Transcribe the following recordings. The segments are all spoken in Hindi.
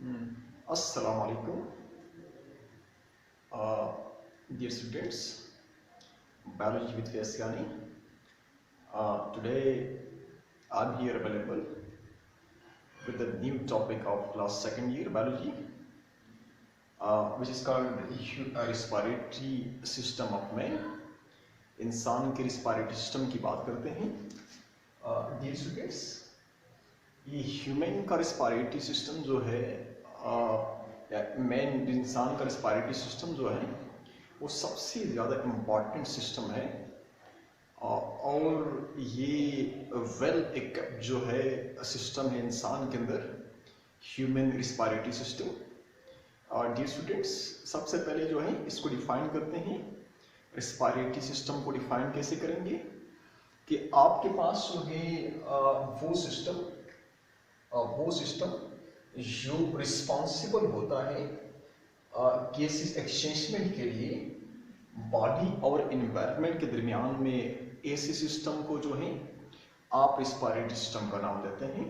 Assalamu alaikum, dear students. Biology with Vyaskyani. Today I'm here available with the new topic of class second year biology, which is called respiratory system of man. इंसान के रिस्पायरेटरी सिस्टम की बात करते हैं. डियर स्टूडेंट्स, ये ह्यूमन का रिस्पायरेटरी सिस्टम जो है, मैन इंसान का रिस्पायरेटरी सिस्टम जो है वो सबसे ज़्यादा इम्पॉर्टेंट सिस्टम है. और ये वेल इक्विप्ड जो है सिस्टम है इंसान के अंदर, human respiratory system. Dear students, सबसे पहले जो है इसको डिफाइन करते हैं. रिस्पायरेटरी सिस्टम को डिफाइन कैसे करेंगे कि आपके पास जो है वो सिस्टम जो रिस्पॉन्सिबल होता है गैसेस एक्सचेंजमेंट के लिए बॉडी और एनवायरनमेंट के दरमियान में, ऐसे सिस्टम को जो है आप रिस्पायरेटरी सिस्टम का नाम देते हैं.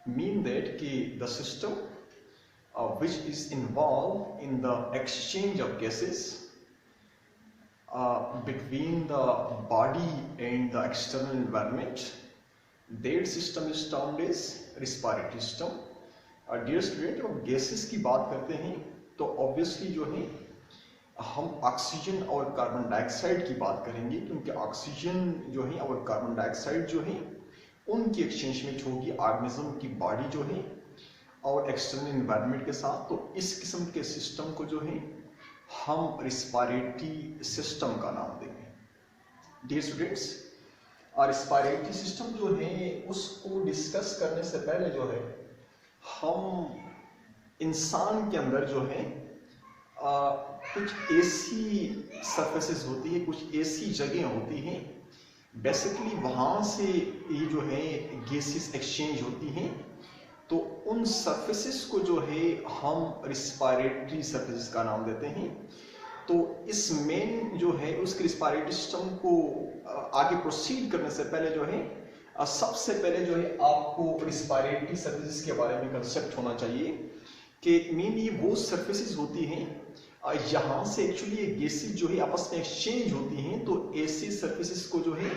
मीन दैट कि the system which is involved in the exchange of gases between the body and the external environment, that system is termed as respiratory system. Dear student, जब गैसेस की बात करते हैं तो ऑब्वियसली जो है हम ऑक्सीजन और कार्बन डाइऑक्साइड की बात करेंगे, क्योंकि ऑक्सीजन जो है और कार्बन डाइऑक्साइड जो है उनकी एक्सचेंजमेंट होगी ऑर्गेनिज्म की बॉडी जो है और एक्सटर्नल एनवायरनमेंट के साथ. तो इस किस्म के सिस्टम को जो है हम रिस्पायरेटरी सिस्टम का नाम देंगे. डियर स्टूडेंट्स, रिस्पायरेटरी सिस्टम जो है उसको डिस्कस करने से पहले जो है हम इंसान के अंदर जो है कुछ ऐसी सरफेसेस होती है, कुछ ऐसी जगह होती हैं, बेसिकली वहाँ से ये जो है गैसेस एक्सचेंज होती हैं. तो उन सरफेसेस को जो है हम रिस्पायरेटरी सरफेसेस का नाम देते हैं. तो इस मेन जो है उसके रिस्पायरेटरी सिस्टम को आगे प्रोसीड करने से पहले जो है सबसे पहले जो है आपको रिस्पायरेटरी सरफेसेस के बारे में कंसेप्ट होना चाहिए कि मेनली वो सरफेसेस होती हैं यहाँ से एक्चुअली ये गैसेस जो है आपस में एक्सचेंज होती हैं. तो ऐसी सरफेसेस को जो है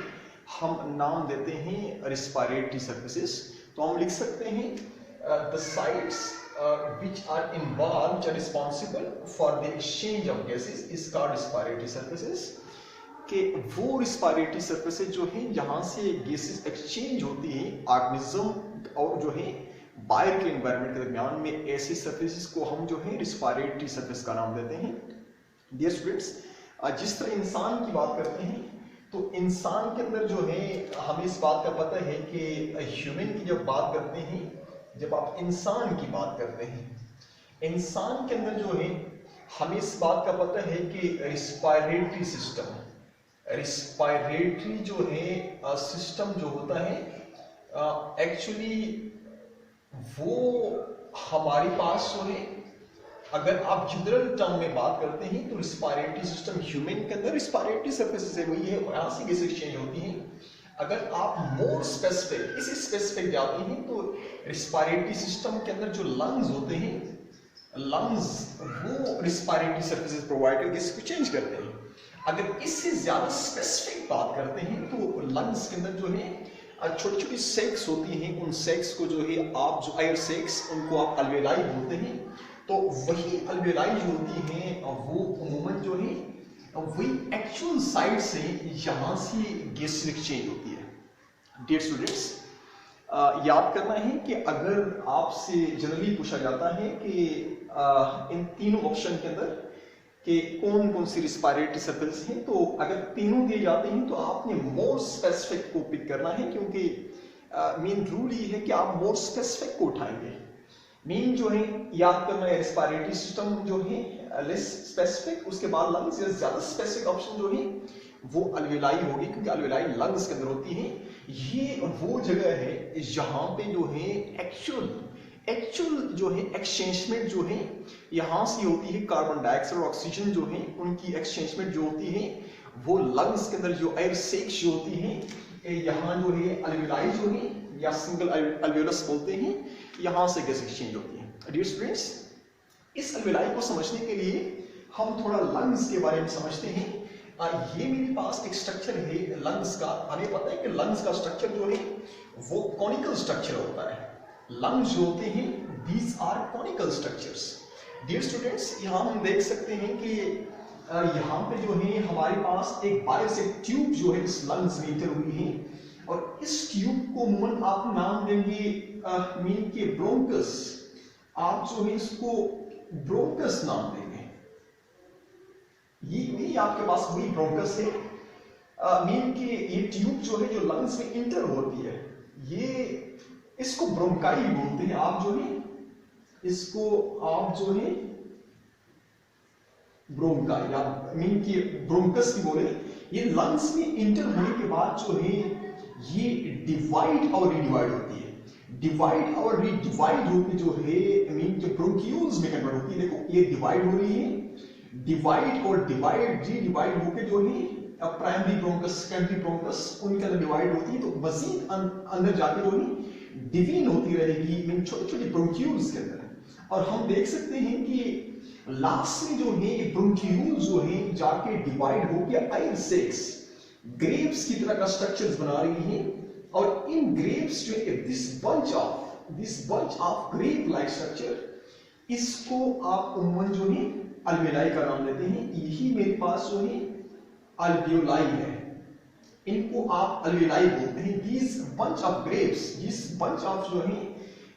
हम नाम देते हैं रिस्पायरेटरी सरफेसेस. तो हम लिख सकते हैं the sites which are involved or responsible for the exchange of gases is called respiratory surfaces. कि वो रिस्पायरेटरी सरफेसेस जो है जहाँ से गैसेस एक्सचेंज होती हैं ऑर्गेनिज्म और जो है बाहर के एनवायरनमेंट के दरमियान में, ऐसी सरफेसेस को हम जो है रिस्पायरेटरी सरफेस का नाम देते हैं. डियर स्टूडेंट्स, जिस तरह इंसान की बात करते हैं तो इंसान के अंदर जो है हमें इस बात का पता है कि ह्यूमन की जब बात करते हैं, जब आप इंसान की बात करते हैं, इंसान के अंदर जो है हमें इस बात का पता है कि रिस्पायरेटरी जो है सिस्टम जो होता है एक्चुअली वो हमारे पास जो है, अगर आप जनरल टर्म में बात करते हैं तो रिस्पायरेटरी सिस्टम ह्यूमन के अंदर रिस्पायरेटरी सरफेसेस है, वही है, यहाँ से गैस एक्सचेंज होती हैं. अगर आप मोर स्पेसिफिक इसी स्पेसिफिक जाते हैं तो रिस्पायरेटरी सिस्टम के अंदर जो लंग्स होते हैं, लंग्स वो रिस्पायरेटरी सरफेसेस प्रोवाइड करके इसको चेंज करते हैं. अगर इससे ज्यादा स्पेसिफिक बात करते हैं तो लंग्स के अंदर जो है छोटी छोटी सेक्स होती हैं. उन सेक्स को जो है आप जो एयर सेक्स उनको आप अल्वेलाई बोलते हैं. तो वही अल्वेलाई जो होती हैं वो उम्मूमन जो है वही एक्चुअल साइड से यहाँ से गैस एक्सचेंज होती है. डियर स्टूडेंट्स, याद करना है कि अगर आपसे जनरली पूछा जाता है कि इन तीनों ऑप्शन के अंदर कि कौन कौन सी रिस्पायरेटरी सरफेसेस हैं, तो अगर तीनों दिए जाते हैं तो आपने मोर स्पेसिफिक को पिक करना है, क्योंकि मेन रूल ये है कि आप मोर स्पेसिफिक को उठाएंगे. मेन जो है याद करना है रिस्पायरेटरी सिस्टम जो है लेस स्पेसिफिक, उसके बाद लंग्स. ज्यादा स्पेसिफिक ऑप्शन जो है वो अल्वेलाई होगी, क्योंकि अल्वेलाई लंग्स के अंदर होती है. ये वो जगह है जहाँ पे जो है एक्चुअल जो है एक्सचेंजमेंट जो है यहाँ से होती है. कार्बन डाइऑक्साइड और ऑक्सीजन जो है उनकी एक्सचेंजमेंट जो होती है वो लंग्स के अंदर जो एयर सेक्स जो होती है यहाँ जो है अल्वेलाई जो है या सिंगल अल्वेलस बोलते हैं, यहाँ से गैस एक्सचेंज होती है. डियर स्टूडेंट्स, इस अल्वेलाई को समझने के लिए हम थोड़ा लंग्स के बारे में समझते हैं। ये मेरे पास एक स्ट्रक्चर है लंग्स का। हमें पता है कि लंग्स का स्ट्रक्चर जो है वो कॉनिकल स्ट्रक्चर होता है। लंग्स जो होते हैं these are conical structures. Dear students, यहाँ हम देख सकते हैं कि यहाँ पे जो है हमारे पास एक बाहर से ट्यूब जो है इस लंग्स में इंटर हुई है, और इस ट्यूब को अमूमन आप नाम देंगे मीन के ब्रोंकस। आप जो है इसको ब्रोंकस नाम देंगे। ये आपके पास वही ब्रोंकस है। मीन के ये ट्यूब जो है जो लंग्स में इंटर होती है, ये इसको ब्रोंकाई बोलते हैं। आप जो है इसको आप जो है ब्रोंकाई या मीन की ब्रोंकस की बोले। ये लंग्स में इंटर होने के बाद जो है ये डिवाइड और रीडिवाइड होती है। डिवाइड और रीडिवाइड होकर जो है मीन के ब्रोंक्यूल्स में कन्वर्ट होती है। देखो ये डिवाइड हो रही है, डिवाइड और डिवाइड रीडिवाइड होकर जो है प्राइमरी ब्रोंकस सेकेंडरी ब्रोंकस उनके अंदर डिवाइड होती है, तो मजीद अंदर जाके जो है डिवीन होती रहेगी मीन छोटे छोटे ब्रोंक्यूल्स के अंदर। और हम देख सकते हैं कि लास्ट में जो है ब्रोंक्यूल्स जो है जाके डिवाइड होकर आयर सेक्स ग्रेप्स की तरह का स्ट्रक्चर्स बना रही हैं। और इन ग्रेप्स जो है this bunch of grape like structure, इसको आप उम्मन जो है अल्वेलाई का नाम लेते हैं। यही मेरे पास जो है अल्वियोलाई है, इनको आप अल्वेलाई बोलते हैं। This bunch of grapes, this bunch of जो है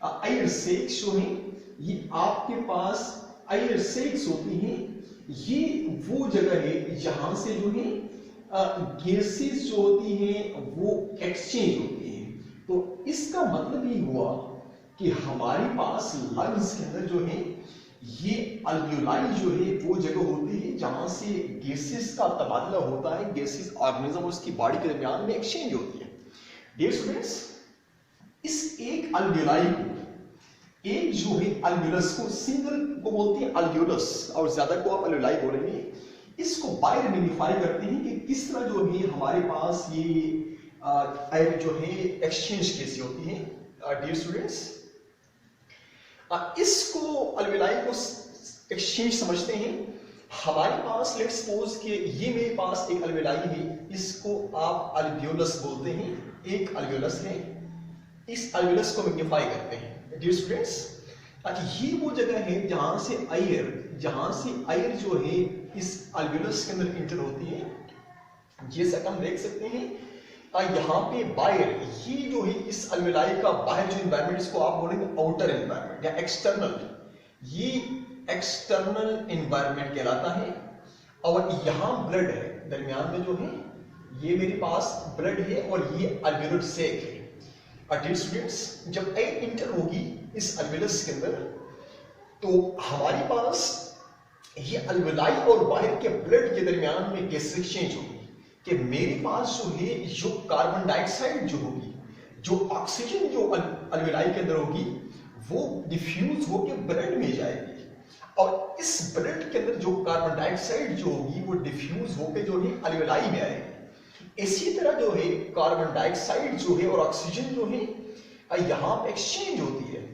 आयर सेक्स जो है, ये आपके पास आयर सेक्स होती हैं। ये वो जगह है जहां से जो है गैसेस जो होती हैं वो एक्सचेंज होती हैं। तो इसका मतलब ये हुआ कि हमारे पास लंग्स के अंदर जो है ये अल्वियोलाई जो है वो जगह होती है जहां से गैसेस का तबादला होता है, गैसेस ऑर्गेनिज्म और उसकी बॉडी के दरमियान में एक्सचेंज होती है। डियर स्टूडेंट्स, इस एक अल्वियोलाई को, एक जो है अल्वियोलस को, सिंगल को बोलते हैं अल्वियोलस और ज्यादा को आप अल्वियोलाई बोलेंगे। इसको बाहर मैग्नीफाई करते हैं कि किस तरह जो है हमारे पास ये एयर जो है एक्सचेंज कैसी होती है। डियर स्टूडेंट्स, इसको अल्वेलाई को एक्सचेंज समझते हैं। हमारे पास लेट्स सपोज कि ये मेरे पास एक अल्वेलाई है, इसको आप अल्वियोलस बोलते हैं, एक अल्वियोलस है। इस अल्वियोलस को मैग्नीफाई करते हैं। डियर स्टूडेंट्स, ये वो जगह है जहां से आयर जो है इस अल्वियोलस के अंदर इंटर होती है। जैसा हम देख सकते हैं यहाँ पे बाहर, ये जो है इस अल्वेलाई का बाहर जो एनवायरनमेंट, इसको आप बोलेंगे आउटर एनवायरनमेंट या एक्सटर्नल। ये एक्सटर्नल एनवायरनमेंट कहलाता है। और यहाँ ब्लड है दरमियान में जो है, ये मेरे पास ब्लड है और ये अल्वेलर सेक है। डियर स्टूडेंट्स, जब एयर इंटर होगी इस अल्वेलस के अंदर, तो हमारे पास ये अल्वेलाई और बाहर के ब्लड के दरमियान में गैस एक्सचेंज होगी कि मेरे पास जो है जो कार्बन डाइऑक्साइड जो होगी, जो ऑक्सीजन जो अल्वेलाई के अंदर होगी, वो डिफ्यूज होकर ब्लड में जाएगी। और इस ब्लड के अंदर जो कार्बन डाइऑक्साइड जो होगी वो डिफ्यूज होकर जो है अल्वेलाई में आएगी। इसी तरह जो है कार्बन डाइऑक्साइड जो है और ऑक्सीजन जो है यहाँ पे एक्सचेंज होती है।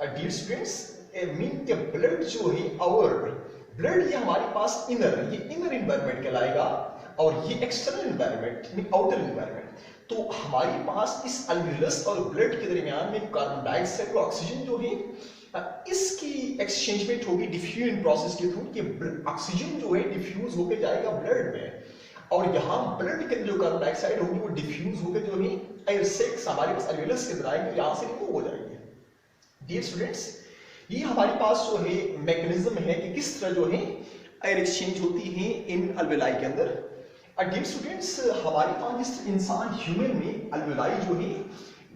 डियर स्टूडेंट्स, मीन के ब्लड जो है, और ब्लड ये हमारे पास ये इनर एनवायरनमेंट कहलाएगा और ये एक्सटर्नल एनवायरनमेंट, आउटर एनवायरनमेंट। तो हमारे पास इस अल्वियोलस और ब्लड के दरमियान में कार्बन डाइऑक्साइड और ऑक्सीजन जो है इसकी एक्सचेंजमेंट होगी डिफ्यूजन प्रोसेस के थ्रू कि ऑक्सीजन जो है डिफ्यूज होकर जाएगा ब्लड में, और यहाँ ब्लड के अंदर जो कार्बन डाइऑक्साइड होगी वो डिफ्यूज होकर जो है एयर सेक्स हमारे पास अल्वियोलस के अंदर आएंगे, यहाँ से रिमूव हो जाएंगे। डियर स्टूडेंट्स, ये हमारे पास जो है मैकेनिज्म है कि किस तरह जो है एयर एक्सचेंज होती है इन अल्वेलाई के अंदर। डियर स्टूडेंट्स, हमारे पास जिस इंसान ह्यूमन में अल्वेलाई जो है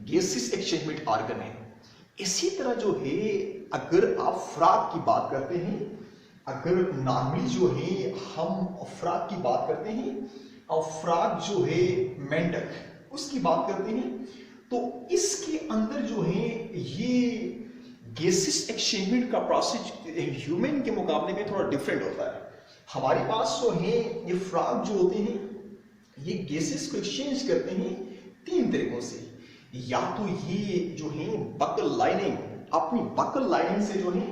गैसेस एक्सचेंजमेंट ऑर्गन है। इसी तरह जो है अगर आप फ्रॉग की बात करते हैं, अगर नॉर्मली जो है हम फ्रॉग की बात करते हैं और फ्रॉग जो है मेंढक उसकी बात करते हैं, तो इसके अंदर जो है ये गैसेस एक्सचेंजमेंट का प्रोसेस ह्यूमन के मुकाबले में थोड़ा डिफरेंट होता है। हमारे पास जो है ये फ्रॉग जो होते हैं ये गैसेस को एक्सचेंज करते हैं तीन तरीकों से। या तो ये जो है बकल लाइनिंग अपनी बकल लाइनिंग से जो है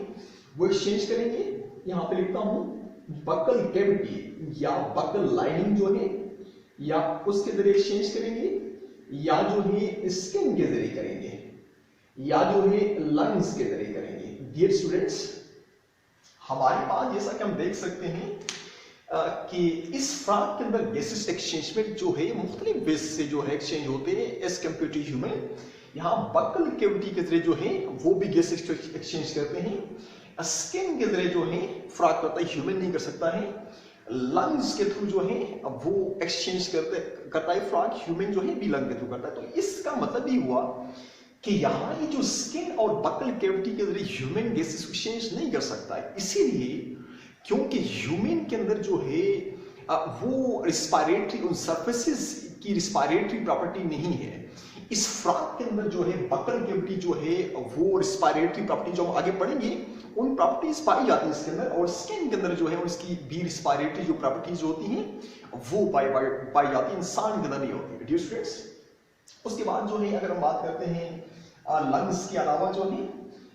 वो एक्सचेंज करेंगे। यहां पे लिखता हूं बकल कैविटी या बकल लाइनिंग जो है या उसके जरिए एक्सचेंज करेंगे, या जो है स्किन के जरिए करेंगे, या जो है लंग्स के जरिए करेंगे। डियर स्टूडेंट्स, हमारे पास जैसा कि हम देख सकते हैं कि इस फ्रॉग के अंदर गैसेस एक्सचेंजमेंट जो है मुख्तलिफ बेस से जो है एक्सचेंज होते हैं एज कम्पेयर टू ह्यूमन। यहाँ बकल कैविटी के जरिए जो है वो भी गैस एक्सचेंज करते हैं। स्किन के जरिए जो है फ्रॉग करता है, ह्यूमन नहीं कर सकता है। लंग्स के थ्रू जो है वो एक्सचेंज करता है फ्रॉग, ह्यूमन जो है भी लंग के थ्रू करता है। तो इसका मतलब ये हुआ कि यहाँ ये जो स्किन और बकल कैविटी के जरिए ह्यूमन गैसेस एक्सचेंज नहीं कर सकता है, इसीलिए क्योंकि ह्यूमन के अंदर जो है वो रिस्पायरेटरी उन सर्फेसिस की रिस्पायरेटरी प्रॉपर्टी नहीं है। इस फ्रॉग के अंदर जो है बकल कैविटी जो है वो रिस्पायरेटरी प्रॉपर्टी जो हम आगे पढ़ेंगे उन प्रॉपर्टीज पाई जाती है इसके अंदर, और स्किन के अंदर जो है उसकी भी रिस्पायरेटरी जो प्रॉपर्टीज होती हैं वो पाई जाती है, इंसान के अंदर नहीं होती। डियर स्टूडेंट्स, उसके बाद जो है अगर हम बात करते हैं लंग्स के अलावा जो है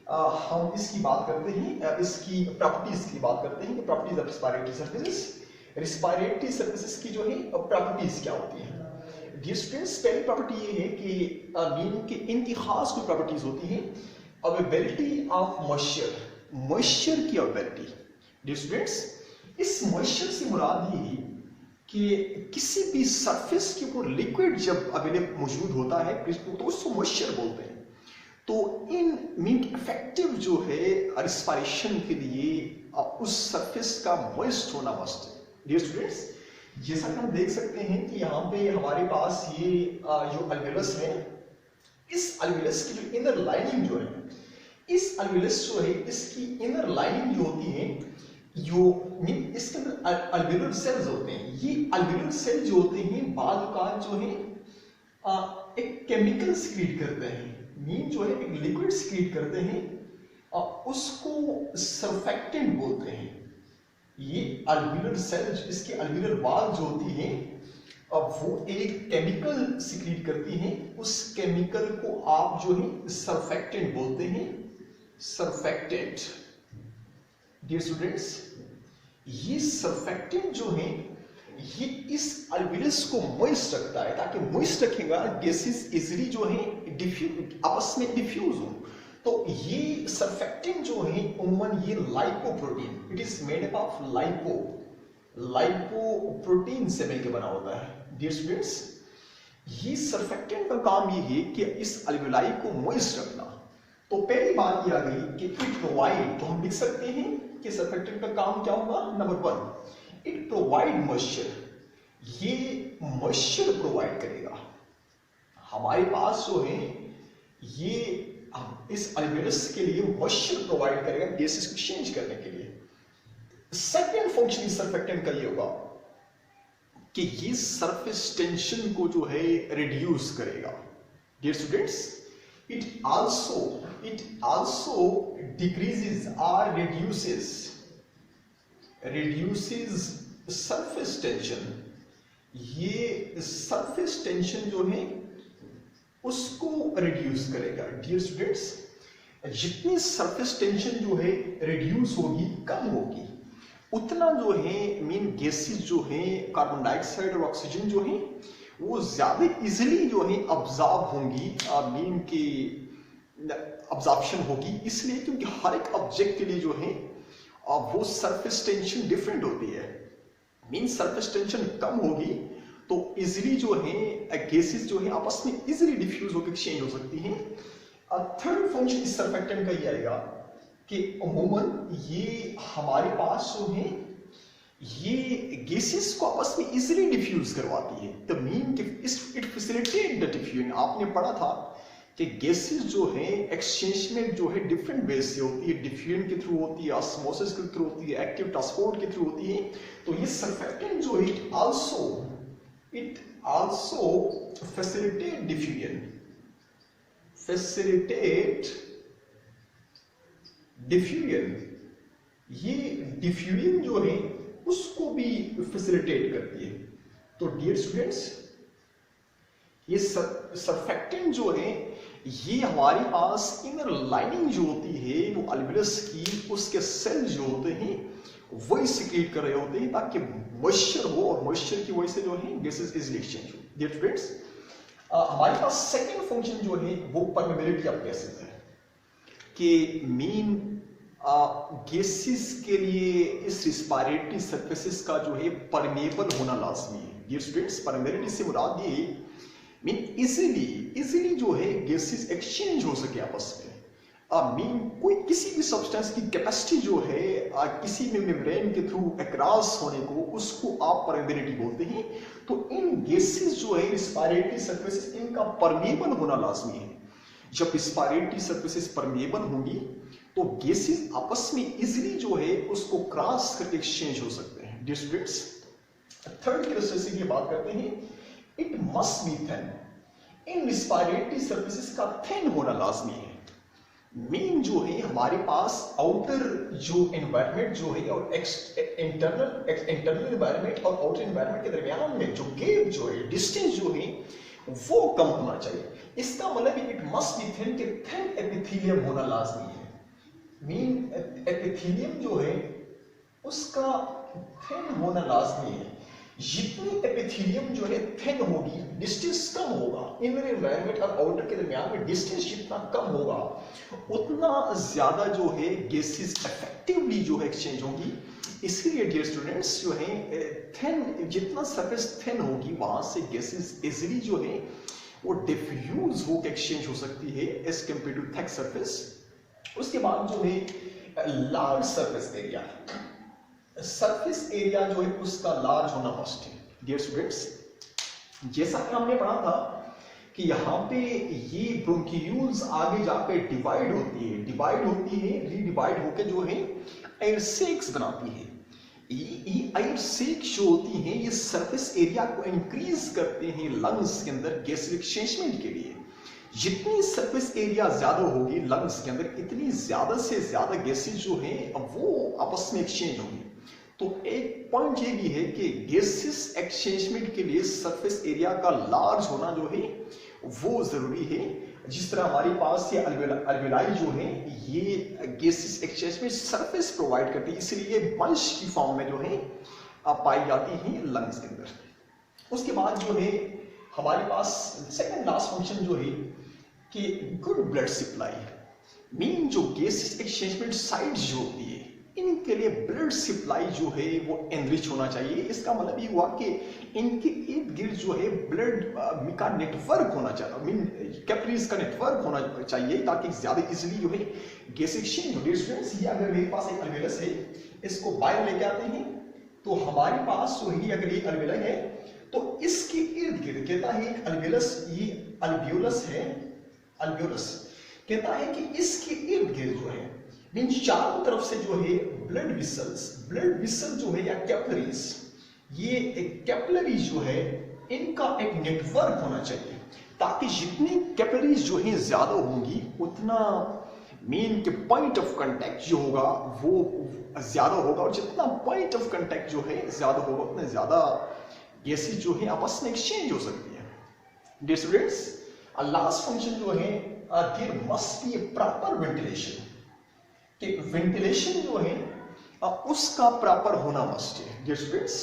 हम इसकी बात करते हैं, इसकी प्रॉपर्टीज की बात करते हैं कि properties of respiratory surfaces. Respiratory surfaces की जो है प्रॉपर्टीज क्या होती हैं? डियर स्टूडेंट्स, पहली प्रॉपर्टी ये है कि इनकी खास कोई प्रॉपर्टीज होती हैं। अवेलेबिलिटी ऑफ मॉइस्चर, मॉइस्चर की अवेलेबिलिटी। डियर स्टूडेंट्स, इस मॉइस्चर से मुराद ये है कि किसी भी सरफेस के ऊपर लिक्विड जब अवेलेबल मौजूद होता है तो उसको मॉइस्चर बोलते हैं। तो इन मीन इफेक्टिव जो है रिस्पायरेशन के लिए उस सरफेस का मॉइस्ट होना मस्ट है। डियर स्टूडेंट्स, जैसा कि हम देख सकते हैं कि यहाँ पे हमारे पास ये जो अल्वेलस है, इस अल्वेलस की जो इनर लाइनिंग जो है, इस अल्वेलस जो है इसकी इनर लाइनिंग जो होती है जो इसके अंदर अल्वेलर सेल्स होते हैं। ये अल्वेलर सेल जो होते हैं बाद औक़ात जो है एक केमिकल सिक्रीट करते हैं, मीन जो है एक लिक्विड सिक्रीट करते हैं, उसको सर्फेक्टेंट बोलते हैं। ये अल्वेलर सेल, इसके अल्वेलर वॉल जो होती है वो एक केमिकल सिक्रीट करती हैं, उस केमिकल को आप जो है सर्फेक्टेंट बोलते हैं, सर्फेक्टेंट। डियर स्टूडेंट्स, ये सर्फेक्टेंट जो है ये इस अल्वेलस को मॉइस्ट रखता है, ताकि मॉइस्ट रखेगा गैसेस इजीली जो है आपस में डिफ्यूज हो। तो ये सर्फेक्टेंट जो है उम्मन ये lipoprotein, it is made up of lipoprotein से मिलकर बना होता है। डियर स्टूडेंट्स, ये सर्फेक्टेंट का काम ये है कि इस अल्वेलाई को मॉइस्ट रखना। तो पहली बात ये आ गई कि इट प्रोवाइड, तो हम लिख सकते हैं कि सर्फेक्टेंट का काम क्या होगा? नंबर 1, इट प्रोवाइड मॉइस्चर, ये मॉइस्चर प्रोवाइड करेगा। हमारे पास जो है ये इस अल्वेलस के लिए मॉइस्चर प्रोवाइड करेगा गैसेस को एक्सचेंज करने के लिए। सेकेंड फंक्शन इस सर्फेक्टेंट का ये होगा कि ये सरफेस टेंशन को जो है रिड्यूस करेगा। Dear students, it also decreases or reduces surface tension। ये surface tension जो है उसको रिड्यूस करेगा। डियर स्टूडेंट्स, जितनी सरफेस टेंशन जो है रिड्यूस होगी, कम होगी, उतना जो है मीन गैसेस जो है कार्बन डाइऑक्साइड और ऑक्सीजन जो है वो ज्यादा इजीली जो है अब्जॉर्ब होंगी, मीन की अब्जॉर्प्शन होगी, इसलिए क्योंकि हर एक ऑब्जेक्ट के लिए जो है वो सरफेस टेंशन डिफरेंट होती है। मीन सरफेस टेंशन कम होगी तो इजीली जो है गैसेस जो है आपस में इजीली डिफ्यूज होकर एक्सचेंज हो सकती हैं। थर्ड फंक्शन इस सर्फेक्टेंट का ये आएगा कि अमूमन ये हमारे पास जो है ये गैसेस को आपस में इजीली डिफ्यूज करवाती है। The mean it facilitate the diffusion. आपने पढ़ा था कि गैसेस जो है एक्सचेंजमेंट जो है डिफरेंट वेज से होती है, डिफ्यूजन के थ्रू होती है, ऑस्मोसिस के थ्रू होती है, एक्टिव ट्रांसपोर्ट के थ्रू होती है। तो ये सर्फेक्टेंट जो है इट आल्सो फैसिलिटेट डिफ्यूजन, ये डिफ्यूजन जो है उसको भी फैसिलिटेट करती है। तो डियर स्टूडेंट्स, ये सर्फेक्टेंट जो है ये हमारे पास इनर लाइनिंग जो होती है वो अल्वेलस की, उसके सेल जो होते हैं वही सिक्रीट कर रहे होते हैं ताकि मॉइस्चर हो, और मॉइस्चर की वजह से जो है गैसेस इजीली एक्सचेंज हो। डियर फ्रेंड्स, हमारे पास सेकंड फंक्शन जो है वो परमेबिलिटी ऑफ गैसेस है कि मेन गैसेस के लिए इस रिस्पायरेटरी सर्फेसिस का जो है परमेबल होना लाजमी है। डियर स्टूडेंट्स, परमेबिलिटी से मुराद ये मीन इजीली जो है गैसेस एक्सचेंज हो सके आपस में। मीन कोई किसी भी सब्सटेंस की कैपेसिटी जो है किसी भी मेम्ब्रेन के थ्रू अक्रॉस होने को, उसको आप परमेबिलिटी बोलते हैं। तो इन गैसेस जो है रिस्पायरेटरी सर्फेसिस, इनका परमेबल होना लाजमी है। जब रिस्पायरेटरी सर्फेसिस परमेबल होंगी तो गैसेस आपस में इजीली जो है उसको क्रॉस करके एक्सचेंज हो सकते हैं। डियर स्टूडेंट्स, थर्ड कैरेक्टरिस्टिक की बात करते हैं, it must be thin. In respiratory surfaces का थिन होना लाजमी है। मेन जो है हमारे पास आउटर जो एनवायरनमेंट जो है और इंटरनल एनवायरनमेंट और आउटर एनवायरनमेंट के दरमियान में जो गैप जो है, डिस्टेंस जो है वो कम होना चाहिए। इसका मतलब इट मस्ट बी थिन, कि थिन एपिथेलियम होना लाजमी है। मीन एपिथेलियम जो है उसका थिन होना लाजमी है। जितनी एपिथेलियम जो है थिन होगी, डिस्टेंस कम होगा, इनर एनवायरनमेंट और आउटर के दरमियान में डिस्टेंस जितना कम होगा उतना ज्यादा जो है गैसेस इफेक्टिवली जो है एक्सचेंज होगी। इसीलिए डियर स्टूडेंट्स जो है थिन, जितना सरफेस थिन होगी वहां से गैसेस इजीली जो है वो डिफ्यूज होकर एक्सचेंज हो सकती है as compare to thick surface. उसके बाद जो है large surface area, surface area जो है उसका लार्ज होना मस्ट है। डियर स्टूडेंट्स, जैसा कि हमने पढ़ा था कि यहाँ पे ये ब्रोंकियूल्स आगे जाकर डिवाइड होती है, रीडिवाइड होकर जो है एयर सेक्स बनाती है। ये एयर सेक्स जो होती हैं ये सरफेस एरिया को इंक्रीज करते हैं लंग्स के अंदर गैस एक्सचेंजमेंट के लिए। जितनी सरफेस एरिया ज्यादा होगी लंग्स के अंदर, इतनी ज्यादा से ज्यादा गैसेज जो हैं वो आपस में एक्सचेंज होंगी। तो एक पॉइंट ये भी है कि गैसेस एक्सचेंजमेंट के लिए सरफेस एरिया का लार्ज होना जो है वो जरूरी है। जिस तरह हमारे पास ये अल्वेलाई जो है ये गैसेस एक्सचेंजमेंट सरफेस प्रोवाइड करती है, इसलिए बंच की फॉर्म में जो है पाई जाती है लंग्स के अंदर। उसके बाद जो है हमारे पास सेकंड लास्ट फंक्शन जो है कि गुड ब्लड सप्लाई। मीन जो गैसेस एक्सचेंजमेंट साइट्स जो होती है इनके लिए ब्लड सप्लाई जो है वो एनरिच होना चाहिए। इसका मतलब ये हुआ कि इनके इर्द गिर्द जो है ब्लड का नेटवर्क होना चाहिए, मीन कैपिलरीज का नेटवर्क होना चाहिए ताकि ज्यादा इजीली जो है गैस एक्सचेंज हो। स्टूडेंट्स, ये अगर मेरे पास एक अल्वेलस है, इसको बाहर लेके आते हैं तो हमारे पास जो है अगर ये अल्वेलाई है तो इसके इर्द गिर्द कहता है एक अल्वेलस, ये अल्वियोलस है, अल्वियोलस कहता है कि इसके इर्द गिर्द जो है मीन चारों तरफ से जो है ब्लड विसल जो है या कैपिलरीज, ये एक कैपिलरी जो है इनका एक नेटवर्क होना चाहिए ताकि जितनी कैपिलरीज जो है ज्यादा होंगी उतना मेन के पॉइंट ऑफ कांटेक्ट जो होगा वो ज्यादा होगा, और जितना पॉइंट ऑफ कांटेक्ट जो है ज्यादा होगा उतना ज्यादा गैसेज जो है आपस में एक्सचेंज हो सकती है। डियर स्टूडेंट्स, लास्ट फंक्शन जो है there must be a proper ventilation, कि वेंटिलेशन जो है उसका प्रॉपर होना मस्ट है। डियर स्टूडेंट्स,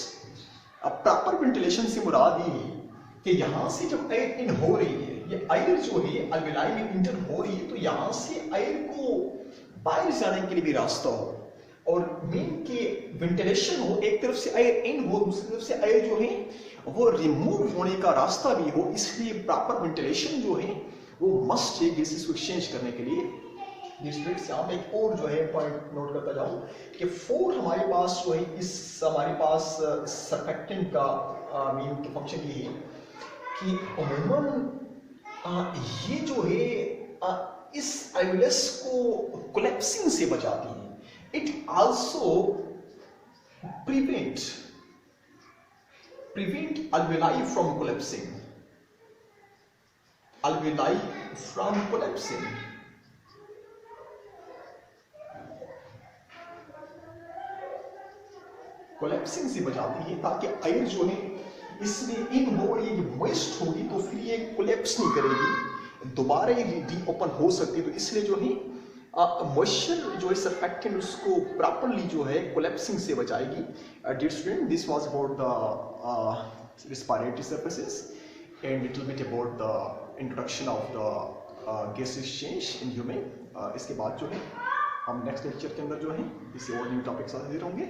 प्रॉपर वेंटिलेशन से मुराद ये है कि यहां से जब एयर इन हो रही है, ये एयर जो है अल्वेलाई में इंटर हो रही है, तो यहां से एयर को बाहर जाने के लिए भी रास्ता हो और मेन के वेंटिलेशन हो, एक तरफ से एयर इन हो, दूसरी तरफ से एयर जो है वो रिमूव होने का रास्ता भी हो। इसलिए प्रॉपर वेंटिलेशन जो है वो मस्ट है गैसेस को एक्सचेंज करने के लिए। यहाँ पे एक और जो है पॉइंट नोट करता जाऊं कि 4 हमारे पास जो है इस हमारे पास सर्फेक्टेंट का मीन के फंक्शन ये है कि अमूमन ये जो है इस अल्वेलस को कोलैप्सिंग से बचाती है। It also prevent alveoli from collapsing, alveoli from collapsing. Collapsing से बचाती है ताकि एयर जो है इसमें इन हो और ये मॉइस्ट होगी तो फिर ये कोलैप्स नहीं करेगी, दोबारा ये रीओपन हो सकती है, तो इसलिए जो है मॉइस्चर जो है सर्फेक्टेंट उसको प्रॉपरली जो है कोलैप्सिंग से बचाएगी। Dear student, this was about the respiratory surfaces and little bit about the introduction of the gas exchange in human. इसके बाद जो है हम नेक्स्ट लेक्चर के अंदर जो है इसे और न्यू टॉपिक्स हाजिर होंगे।